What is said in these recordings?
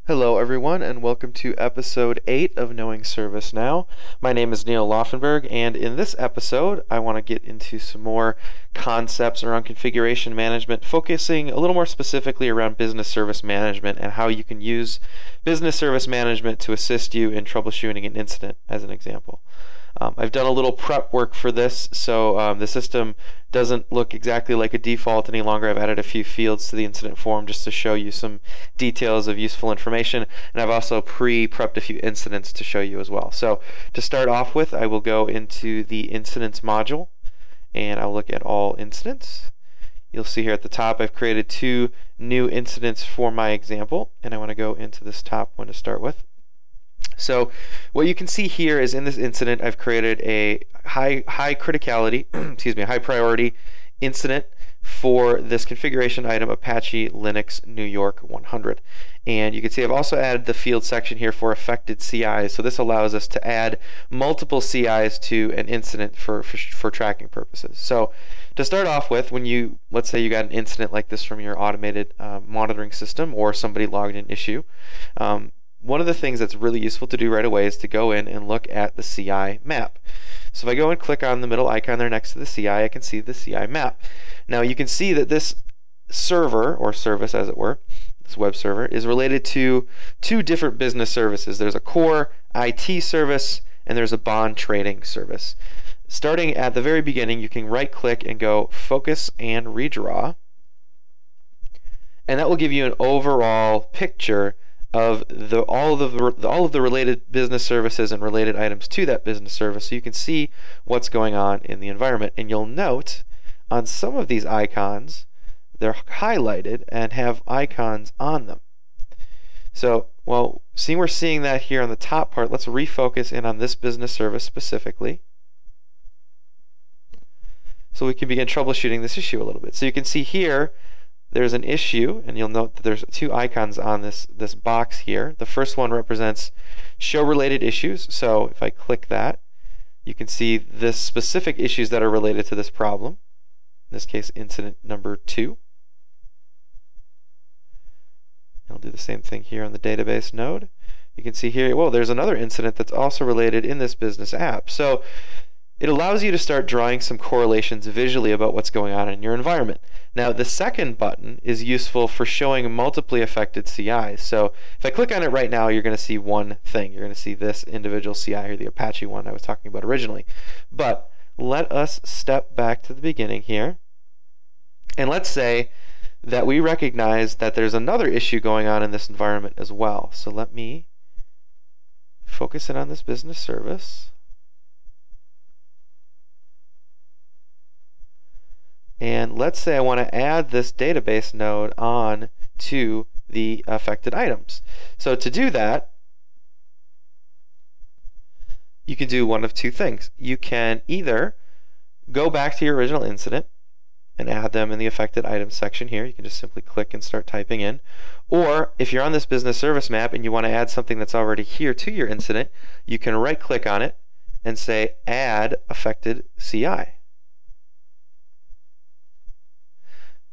Hello everyone and welcome to episode 8 of Knowing ServiceNow. My name is Neal and in this episode I want to get into some more concepts around configuration management, focusing a little more specifically around business service management and how you can use business service management to assist you in troubleshooting an incident, as an example. I've done a little prep work for this, so the system doesn't look exactly like a default any longer. I've added a few fields to the incident form just to show you some details of useful information, and I've also pre-prepped a few incidents to show you as well. So to start off with, I will go into the incidents module, and I'll look at all incidents. You'll see here at the top I've created 2 new incidents for my example, and I want to go into this top one to start with. So what you can see here is in this incident I've created a high criticality, excuse me, high priority incident for this configuration item Apache Linux New York 100. And you can see I've also added the field section here for affected CIs. So this allows us to add multiple CIs to an incident for tracking purposes. So to start off with, when let's say you got an incident like this from your automated monitoring system, or somebody logged an issue, one of the things that's really useful to do right away is to go in and look at the CI map. So if I go and click on the middle icon there next to the CI, I can see the CI map. Now you can see that this server, or service as it were, this web server, is related to 2 different business services. There's a core IT service and there's a bond trading service. Starting at the very beginning, you can right click and go focus and redraw, and that will give you an overall picture of all of the related business services and related items to that business service, so you can see what's going on in the environment. And you'll note on some of these icons they're highlighted and have icons on them. So we're seeing that here on the top part, let's refocus in on this business service specifically so we can begin troubleshooting this issue a little bit. So you can see here there's an issue, and you'll note that there's 2 icons on this box here. The first one represents show related issues. So if I click that, you can see the specific issues that are related to this problem. In this case, incident number 2. I'll do the same thing here on the database node. You can see here, well, there's another incident that's also related in this business app. So it allows you to start drawing some correlations visually about what's going on in your environment. Now, the second button is useful for showing multiply affected CIs. So if I click on it right now, you're going to see one thing. You're going to see this individual CI here, the Apache one I was talking about originally. But let us step back to the beginning here. And let's say that we recognize that there's another issue going on in this environment as well. So let me focus in on this business service. And let's say I want to add this database node on to the affected items. So to do that, you can do one of 2 things. You can either go back to your original incident and add them in the affected items section here. You can just simply click and start typing in. Or if you're on this business service map and you want to add something that's already here to your incident, you can right click on it and say add affected CI.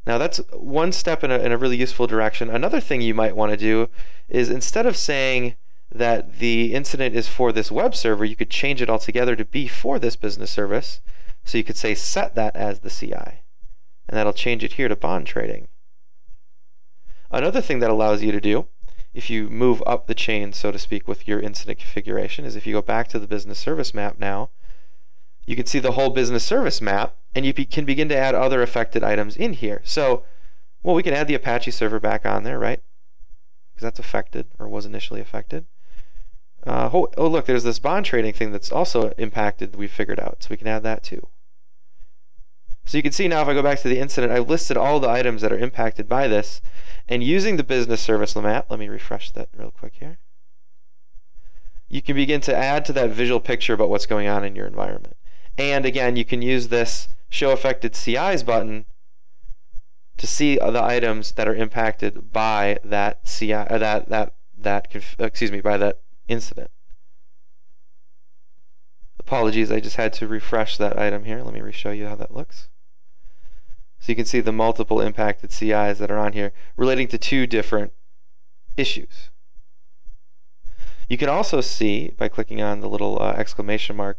Now that's one step in a really useful direction. Another thing you might want to do is, instead of saying that the incident is for this web server, you could change it altogether to be for this business service. So you could say set that as the CI, and that'll change it here to bond trading. Another thing that allows you to do, if you move up the chain, so to speak, with your incident configuration, is if you go back to the business service map now, you can see the whole business service map, and you can begin to add other affected items in here. So, well, we can add the Apache server back on there, right? Because that's affected, or was initially affected. Oh, look, there's this bond trading thing that's also impacted that we figured out, so we can add that too. So you can see now, if I go back to the incident, I've listed all the items that are impacted by this, and using the business service map, let me refresh that real quick here, you can begin to add to that visual picture about what's going on in your environment. And again, you can use this Show Affected CIs button to see the items that are impacted by that CI, or by that incident. Apologies, I just had to refresh that item here. Let me re-show you how that looks. So you can see the multiple impacted CIs that are on here relating to 2 different issues. You can also see, by clicking on the little exclamation mark,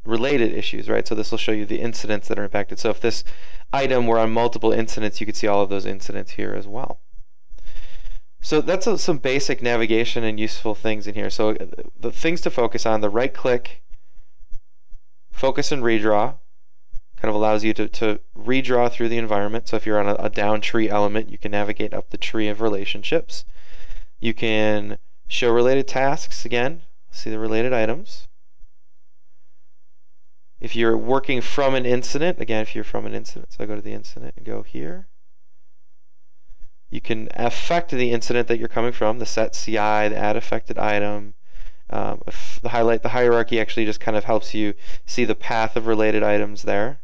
related issues, right? So this will show you the incidents that are impacted. So if this item were on multiple incidents, you could see all of those incidents here as well. So that's some basic navigation and useful things in here. So the things to focus on, the right click, focus and redraw, kind of allows you to redraw through the environment. So if you're on a down tree element, you can navigate up the tree of relationships. You can show related tasks, again, see the related items. If you're working from an incident, again, if you're from an incident, so I go to the incident and go here. You can affect the incident that you're coming from, the set CI, the add affected item. The hierarchy actually just kind of helps you see the path of related items there.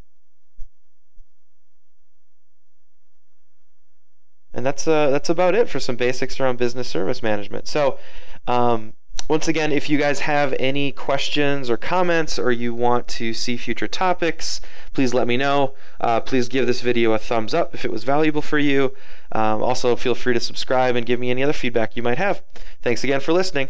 And that's about it for some basics around business service management. So once again, if you guys have any questions or comments, or you want to see future topics, please let me know. Please give this video a thumbs up if it was valuable for you. Also, feel free to subscribe and give me any other feedback you might have. Thanks again for listening.